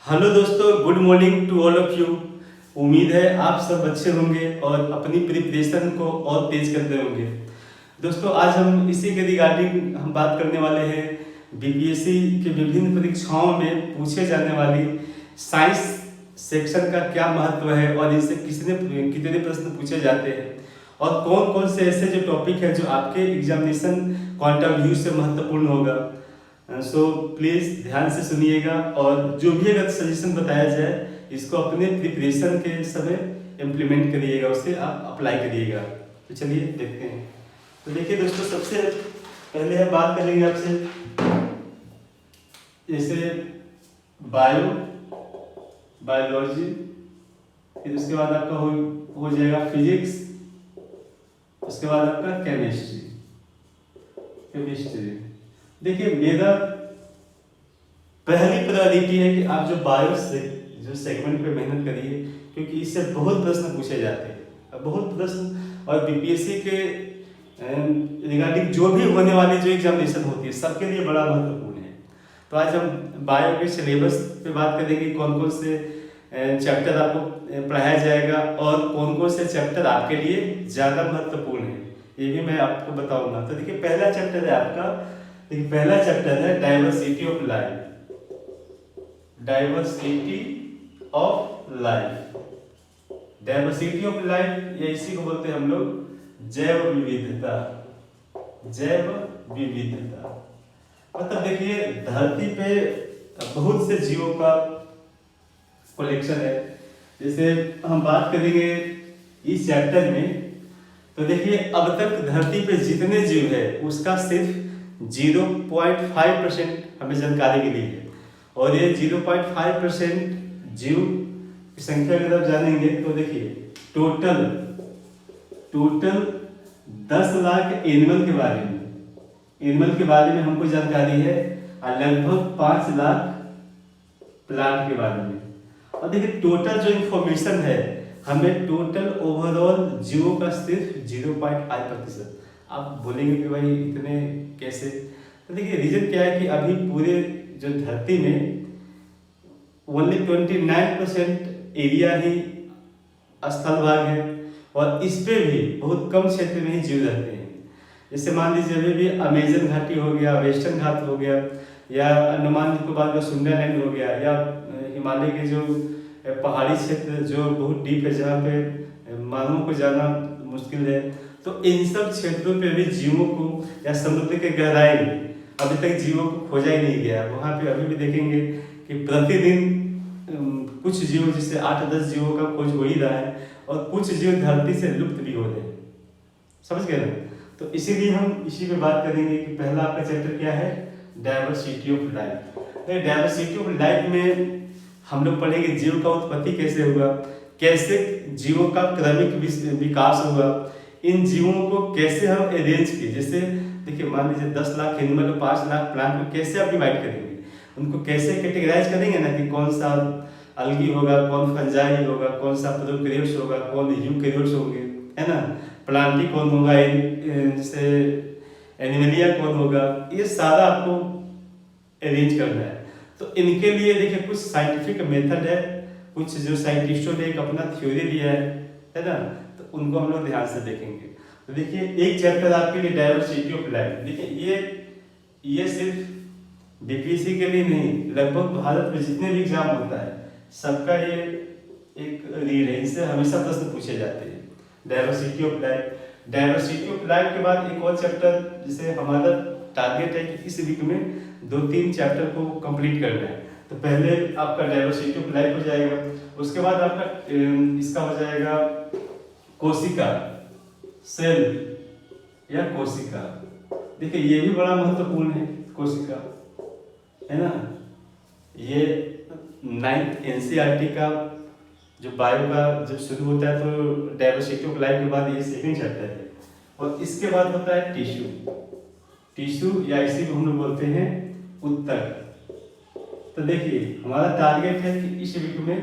Hello दोस्तों, good morning to all of you. उम्मीद है आप सब अच्छे होंगे और अपनी प्रिपरेशन को और तेज करते होंगे। दोस्तों, आज हम इसी के रिगार्डिंग हम बात करने वाले हैं बीपीएससी के विभिन्न परीक्षाओं में पूछे जाने वाली साइंस सेक्शन का क्या महत्व है और इससे कितने प्रश्न पूछे जाते हैं और कौन कौन से ऐसे जो टॉपिक है जो आपके एग्जामिनेशन पॉइंट ऑफ व्यू से महत्वपूर्ण होगा। सो प्लीज़ ध्यान से सुनिएगा और जो भी अगर सजेशन बताया जाए इसको अपने प्रिपरेशन के समय इम्प्लीमेंट करिएगा, उसे आप अप्लाई करिएगा। तो चलिए देखते हैं। तो देखिए दोस्तों, सबसे पहले हम बात करेंगे आपसे जैसे बायोलॉजी, फिर उसके बाद आपका हो जाएगा फिजिक्स, उसके बाद आपका केमिस्ट्री। देखिए, मेरा पहली प्रायोरिटी है कि आप जो बायो से जो सेगमेंट पे मेहनत करिए, क्योंकि इससे बहुत प्रश्न पूछे जाते हैं, बहुत प्रश्न। और बीपीएससी के रिगार्डिंग जो भी होने वाली जो एग्जामिनेशन होती है सबके लिए बड़ा महत्वपूर्ण है। तो आज हम बायो के सिलेबस पे बात करेंगे, कौन कौन से चैप्टर आपको पढ़ाया जाएगा और कौन कौन से चैप्टर आपके लिए ज़्यादा महत्वपूर्ण है, ये भी मैं आपको बताऊंगा। तो देखिए, पहला चैप्टर है आपका, देखिए पहला चैप्टर है diversity of life. Diversity of life, diversity of life, ये इसी को बोलते हैं हम लोग जैव विविधता। जैव विविधता मतलब देखिए, धरती पे बहुत से जीवों का कलेक्शन है। जैसे हम बात करेंगे इस चैप्टर में, तो देखिए अब तक धरती पे जितने जीव है उसका सिर्फ 0.5% हमें जानकारी मिली है। और ये 0.5% जीव की संख्या अगर आप जानेंगे तो देखिए टोटल 10 लाख एनिमल के बारे में हमको जानकारी है और लगभग 5 लाख प्लांट के बारे में। और देखिए टोटल जो इंफॉर्मेशन है हमें टोटल ओवरऑल जीवों का सिर्फ 0.5%। आप बोलेंगे कि भाई इतने कैसे, तो देखिए रीजन क्या है कि अभी पूरे जो धरती में ओनली 29% एरिया ही स्थल भाग है और इस पे भी बहुत कम क्षेत्र में ही जीव रहते हैं। जैसे मान लीजिए अभी भी अमेजन घाटी हो गया, वेस्टर्न घाट हो गया, या अंडमान निकोबार का सुंदरलैंड हो गया, या हिमालय के जो पहाड़ी क्षेत्र जो बहुत डीप है जहाँ पे मानवों को जाना मुश्किल है, तो इन सब क्षेत्रों पे भी जीवों को, या समुद्र के गहराई में अभी तक जीवों को खोजा ही नहीं गया। वहाँ पे अभी भी देखेंगे कि प्रतिदिन कुछ जीव, जिससे 8-10 जीवों का खोज हो ही रहा है और कुछ जीव धरती से लुप्त भी हो रहे हैं। समझ गए ना? तो इसीलिए हम इसी पे बात करेंगे कि पहला आपका चैप्टर क्या है, diversity of life. Diversity of life में हम लोग पढ़ेंगे जीव का उत्पत्ति कैसे हुआ, कैसे जीवों का क्रमिक विकास हुआ, इन जीवों को कैसे हम अरेंज किए। जैसे देखिए मान लीजिए 10 लाख एनिमल और 5 लाख प्लांट को कैसे आप डिवाइड करेंगे, उनको कैसे कैटेगराइज करेंगे ना, कि कौन सा अलगी होगा, कौन फंजाई होगा, कौन सा प्रोकैरियोट्स होगा, कौन यूकैरियोट्स होंगे, है ना, प्लांटी कौन होगा, जैसे एनिमलिया कौन होगा, ये सारा आपको अरेंज करना है। तो इनके लिए देखिए कुछ साइंटिफिक मेथड है, कुछ जो साइंटिस्टों ने एक अपना थ्योरी दिया है ना, तो उनको हम लोग ध्यान से देखेंगे। तो देखिए एक चैप्टर आपके लिए डाइवर्सिटी ऑफ लाइफ। देखिए ये सिर्फ बीपीएससी के लिए नहीं, लगभग भारत में जितने भी एग्जाम होता है सबका ये एक रीड है, इनसे हमेशा प्रश्न पूछे जाते हैं, diversity of life. Diversity of life के बाद एक और चैप्टर, जिसे हमारा टारगेट है कि इस वीक में 2-3 चैप्टर को कंप्लीट करना है। तो पहले आपका डाइवर्सिटी ऑफ लाइफ हो जाएगा, उसके बाद आपका इसका हो जाएगा कोशिका, सेल या कोशिका। देखिए ये भी बड़ा महत्वपूर्ण है, कोशिका, है ना। ये 9th एनसीईआरटी का जो बायो का जब शुरू होता है तो डाइवर्सिटी ऑफ लाइफ के बाद ये सेकंड चैप्टर है। और इसके बाद होता है टिश्यू, या इसी को हम लोग बोलते हैं उत्तक। तो देखिए हमारा टारगेट है कि इस वीक में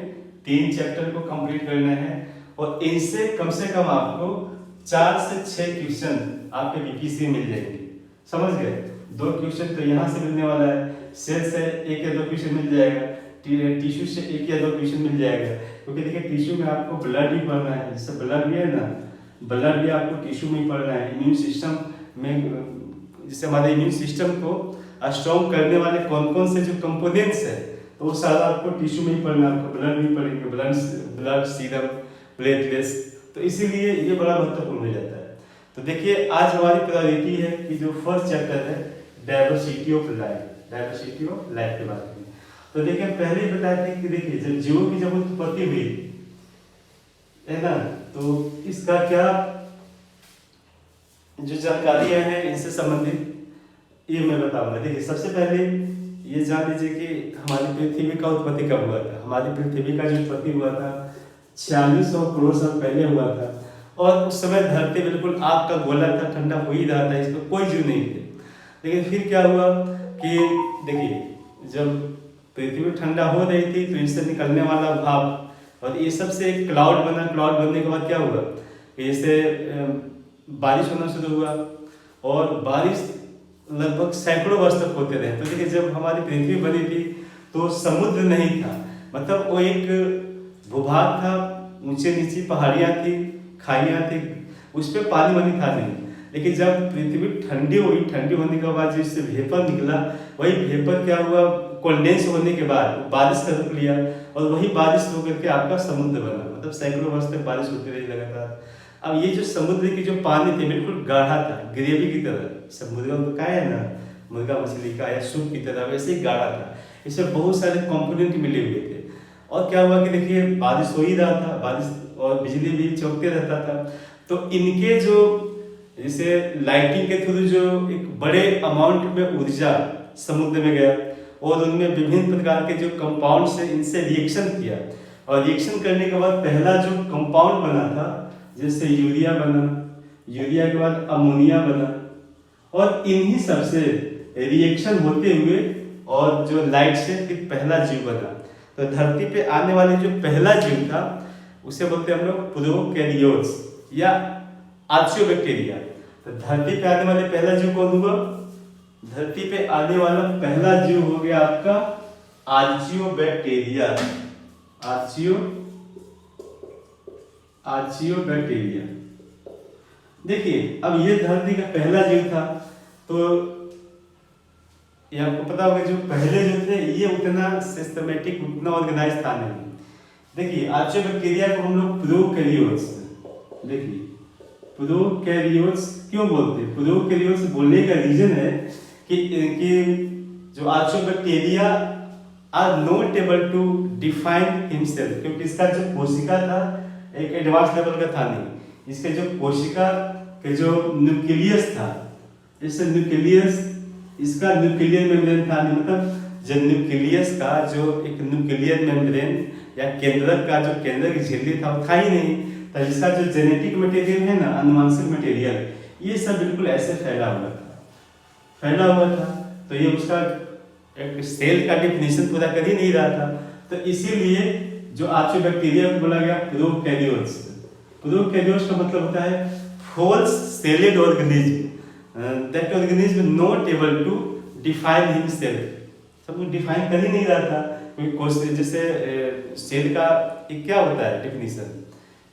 3 चैप्टर को कंप्लीट करना है और इनसे कम से कम आपको 4 से 6 क्वेश्चन आपके बीपीएससी मिल जाएंगे। समझ गए? 2 क्वेश्चन तो यहाँ से मिलने वाला है, सेल से 1 या 2 क्वेश्चन मिल जाएगा, टिश्यू से 1 या 2 क्वेश्चन मिल जाएगा, क्योंकि देखिए टिश्यू में आपको ब्लड भी पढ़ना है, जैसे ब्लड भी है ना, ब्लड भी आपको टिश्यू में ही पढ़ना है। इम्यून सिस्टम में जैसे हमारे इम्यून सिस्टम को स्ट्रॉन्ग करने वाले कौन कौन से जो कंपोनेंट्स है, तो वो सारा आपको टिश्यू में ही पढ़ना है। आपको ब्लड भी पढ़ेंगे, ब्लड सीरम, प्लेटलेट्स, तो इसीलिए ये बड़ा महत्वपूर्ण हो जाता है। तो देखिए आज हमारी प्रायोरिटी है कि जो फर्स्ट चैप्टर है diversity of life, diversity of life के बारे में। तो देखिए पहले ही बताया था कि देखिए जब जीवों की जब उत्पत्ति हुई है ना, तो इसका क्या जो जानकारियां हैं इनसे संबंधित ये मैं बताऊंगा। देखिए सबसे पहले ये जान लीजिए कि हमारी पृथ्वी का उत्पत्ति कब हुआ था। हमारी पृथ्वी का जो उत्पत्ति हुआ था 4600 करोड़ साल पहले हुआ था, और उस समय धरती बिल्कुल आग का गोला था, ठंडा हो ही रहा था, इसमें कोई जीव नहीं थे। लेकिन फिर क्या हुआ कि देखिए जब पृथ्वी ठंडा हो रही थी तो इससे निकलने वाला भाप और ये सब से एक क्लाउड बना। क्लाउड बनने के बाद क्या हुआ कि जैसे बारिश होना शुरू हुआ, और बारिश लगभग सैकड़ों वर्ष तक होते रहे। तो देखिए जब हमारी पृथ्वी बनी थी तो समुद्र नहीं था, मतलब वो एक भूभाग था, ऊंचे नीचे पहाड़ियाँ थी, खाइयाँ थी, उस पर पानी वानी था नहीं। लेकिन जब पृथ्वी ठंडी हुई, ठंडी होने के बाद जिससे वेपर निकला, वही वेपर क्या हुआ, कंडेंस होने के बाद बारिश का रूप लिया, और वही बारिश होकर के आपका समुद्र बना। मतलब सैकड़ों वर्ष तक बारिश होती रही लगातार। अब ये जो समुद्र की जो पानी थे बिल्कुल गाढ़ा था, ग्रेवी की तरह, सब मुर्गा का है ना, मुर्गा मछली का या सूप की तरह वैसे ही गाढ़ा था। इसमें बहुत सारे कंपोनेंट मिले हुए थे। और क्या हुआ कि देखिए बारिश हो ही रहा था, बारिश और बिजली भी चमकते रहता था, तो इनके जो जैसे लाइटिंग के थ्रू जो एक बड़े अमाउंट में ऊर्जा समुद्र में गया, और उनमें विभिन्न प्रकार के जो कंपाउंड से इनसे रिएक्शन किया, और रिएक्शन करने के बाद पहला जो कंपाउंड बना था जैसे यूरिया बना, यूरिया के बाद अमोनिया बना, और इन्हीं सबसे रिएक्शन होते हुए और जो लाइट से फिर पहला जीव बना। तो धरती पे आने वाले जो पहला जीव था उसे बोलते हैं हम लोग प्रोकैरियोट्स या आर्चियोबैक्टीरिया। तो धरती पे आने वाले पहला जीव कौन हुआ? धरती पे आने वाला पहला जीव हो गया आपका आर्चियोबैक्टीरिया, आर्चियोबैक्टीरिया। देखिए अब ये धरती का पहला जीव था, तो ये आपको पता होगा जो पहले जो थे ये उतना सिस्टमेटिक, उतना ऑर्गेनाइज था नहीं। देखिए आर्चियोबैक्टीरिया को हम लोग प्रोकैरियोट्स, देखिए प्रोकैरियोट्स क्यों बोलते हैं? प्रोकैरियोट्स बोलने का रीजन है कि जो archaebacteria are not able to define himself, क्योंकि इसका जो कोशिका था एक एडवांस लेवल का था नहीं। इसके जो कोशिका के जो न्यूक्लियस था, इससे न्यूक्लियस, इसका न्यूक्लियर मेम्ब्रेन था नहीं, मतलब जो न्यूक्लियस का जो एक न्यूक्लियर मेम्ब्रेन या केंद्रक का जो केंद्र की झिल्ली था वो था ही नहीं। तो इसका जो जेनेटिक मटेरियल है ना, अनुवांशिक मटेरियल, ये सब बिल्कुल ऐसे फैला हुआ था। तो ये उसका एक सेल का डिफिनेशन पूरा कर ही नहीं रहा था। तो इसीलिए जो आर्चियोबैक्टीरिया को बोला गया प्रोकैरियोट्स। प्रोकैरियोट्स का मतलब होता है full celled organism, that organism not able to define himself. सब कुछ डिफाइन कर ही नहीं रहा था। जैसे सेल का एक क्या होता है डिफिनेशन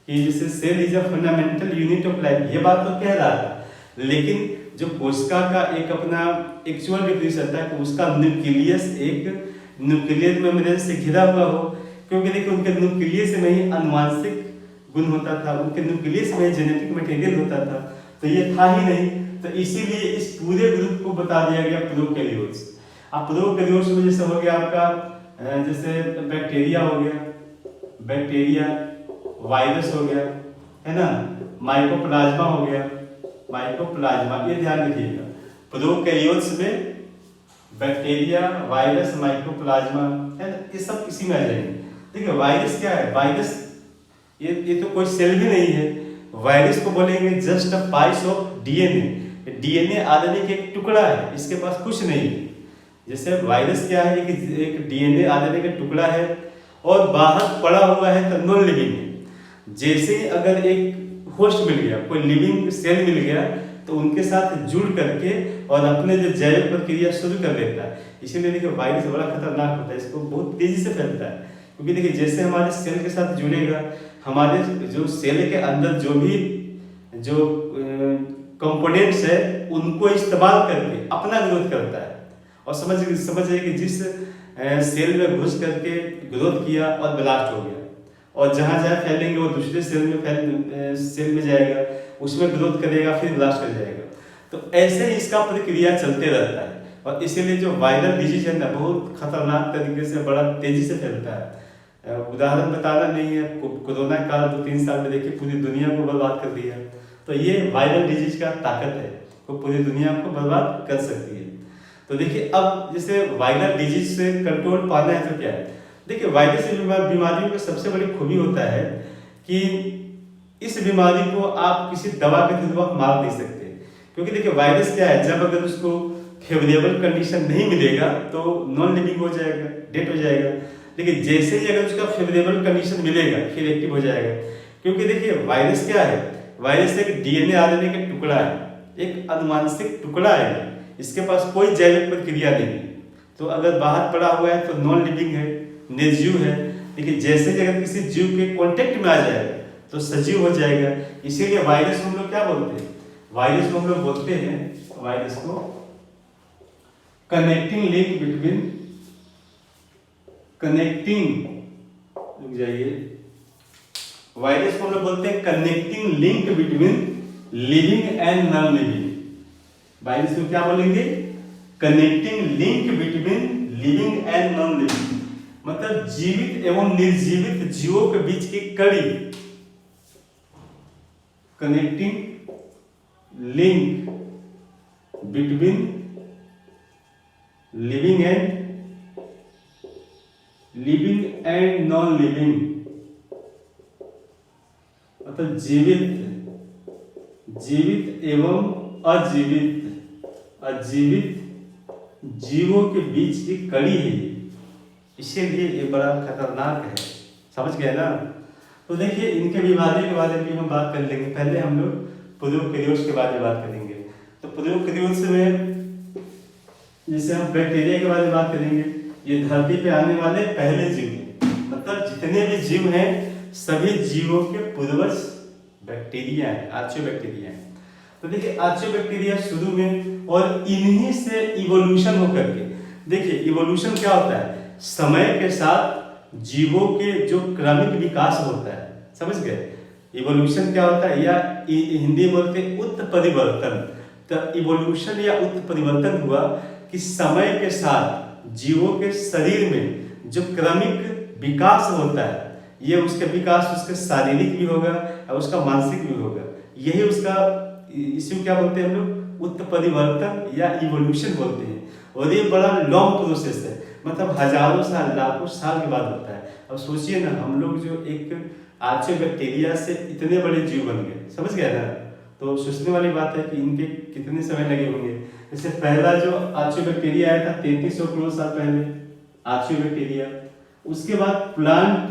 कि जैसे cell is a fundamental unit of life, ये बात तो कह रहा था, लेकिन जो कोशिका का एक अपना एक्चुअल डिफिनेशन था कि उसका न्यूक्लियस एक न्यूक्लियर मेम्ब्रेन से घिरा हुआ हो, क्योंकि देखिए उनके न्यूक्लियस में ही अनुवांशिक गुण होता था, उनके न्यूक्लियस में जेनेटिक मटेरियल होता था, तो ये था ही नहीं। तो इसीलिए इस पूरे ग्रुप को बता दिया गया प्रोकैरियोट्स। अब प्रोकैरियोट्स में जैसे हो गया आपका जैसे बैक्टीरिया हो गया, बैक्टीरिया, वायरस हो गया, है ना, माइकोप्लाज्मा हो गया, माइकोप्लाज्मा, ये ध्यान रखिएगा। प्रोकैरियोट्स में बैक्टीरिया, वायरस, माइकोप्लाज्मा, है ना, ये सब इसी में आ जाएंगे। देखिए वायरस क्या है? वायरस ये तो कोई सेल भी नहीं है। वायरस को बोलेंगे just a price of DNA. DNA RNA का एक टुकड़ा है, इसके पास कुछ नहीं है। जैसे वायरस क्या है कि एक डीएनए आरएनए का टुकड़ा है और बाहर पड़ा हुआ है तो नॉन लिविंग है। जैसे अगर एक होस्ट मिल गया, कोई लिविंग सेल मिल गया, तो उनके साथ जुड़ करके और अपने जो जैविक प्रक्रिया शुरू कर देता है। इसीलिए देखिए वायरस बड़ा खतरनाक होता है, इसको बहुत तेजी से फैलता है, क्योंकि देखिए जैसे हमारे सेल के साथ जुड़ेगा, हमारे जो सेल के अंदर जो भी जो कंपोनेंट्स है उनको इस्तेमाल करके अपना ग्रोथ करता है। और समझिए कि जिस सेल में घुस करके ग्रोथ किया और ब्लास्ट हो गया, और जहाँ जहाँ फैलेंगे वो दूसरे सेल में जाएगा, उसमें ग्रोथ करेगा, फिर ब्लास्ट कर जाएगा। तो ऐसे ही इसका प्रक्रिया चलते रहता है, और इसीलिए जो वायरल डिजीज है ना बहुत खतरनाक तरीके से बड़ा तेजी से फैलता है। उदाहरण बताना नहीं है, कोरोना काल 2-3 साल में देखिए पूरी दुनिया को बर्बाद कर दिया। तो ये वायरल डिजीज का ताकत है, वो पूरी दुनिया को बर्बाद कर सकती है। तो देखिए अब जैसे वायरल डिजीज से कंट्रोल पाना है तो क्या है, देखिए वायरस बीमारियों की सबसे बड़ी खूबी होता है कि इस बीमारी को आप किसी दवा के थ्रू आप मार नहीं सकते, क्योंकि देखिए वायरस क्या है, जब अगर उसको फेवरेबल कंडीशन नहीं मिलेगा तो नॉन लिविंग हो जाएगा, डेड हो जाएगा। लेकिन जैसे ही अगर उसका फेवरेबल कंडीशन मिलेगा फिर एक्टिव हो जाएगा। क्योंकि देखिए वायरस क्या है, वायरस एक डीएनए आरएनए का टुकड़ा है, एक अनुवांशिक टुकड़ा है, इसके पास कोई जैविक प्रक्रिया नहीं है। तो अगर बाहर पड़ा हुआ है तो नॉन लिविंग है, निर्जीव है। लेकिन जैसे ही अगर किसी जीव के कांटेक्ट में आ जाएगा तो सजीव हो जाएगा। इसीलिए वायरस को हम लोग क्या बोलते हैं, वायरस को हम लोग बोलते हैं, वायरस को कनेक्टिंग लिंक बिटवीन, रुक जाइए, वायरस को हम लोग बोलते हैं connecting link between living and non living. Virus को क्या बोलेंगे, connecting link between living and non living, मतलब जीवित एवं निर्जीवित जीवों के बीच की कड़ी, connecting link between living and non living, मतलब जीवित एवं अजीवित जीवों के बीच की कड़ी है, इसीलिए ये बड़ा खतरनाक है। समझ गए ना। तो देखिए इनके बीमारी के बारे में हम बात कर लेंगे। पहले हम लोग प्रोकैरियोट्स के बारे में बात करेंगे। तो प्रोकैरियोट्स में जैसे हम बैक्टीरिया के बारे में बात करेंगे, ये धरती पे आने वाले पहले जीव हैं, मतलब जितने भी जीव हैं सभी जीवों के पूर्वज बैक्टीरिया है, आर्चियोबैक्टीरिया है। तो देखिए आर्चियोबैक्टीरिया शुरू में, और इन्हीं से इवोल्यूशन होकर के, देखिए इवोल्यूशन क्या होता है, समय के साथ जीवों के जो क्रमिक विकास होता है। समझ गए, इवोल्यूशन क्या होता है, या हिंदी बोलते हैं उत्परिवर्तन। तो इवोल्यूशन या उत्परिवर्तन हुआ कि समय के साथ जीवों के शरीर में जो क्रमिक विकास होता है, ये उसका विकास उसके शारीरिक भी होगा और उसका मानसिक भी होगा। यही उसका, इसी क्या बोलते हैं हम लोग, उत्परिवर्तन या इवोल्यूशन बोलते हैं। और ये बड़ा लॉन्ग प्रोसेस है, मतलब हजारों साल लाखों साल के बाद होता है। अब सोचिए ना, हम लोग जो एक आर्चियोबैक्टीरिया से इतने बड़े जीव बन गए, समझ गए ना। तो सोचने वाली बात है कि इनके कितने समय लगे होंगे। जैसे पहला जो आर्चियोबैक्टीरिया आया था 3300 करोड़ साल पहले, आर्चियोबैक्टीरिया। उसके बाद प्लांट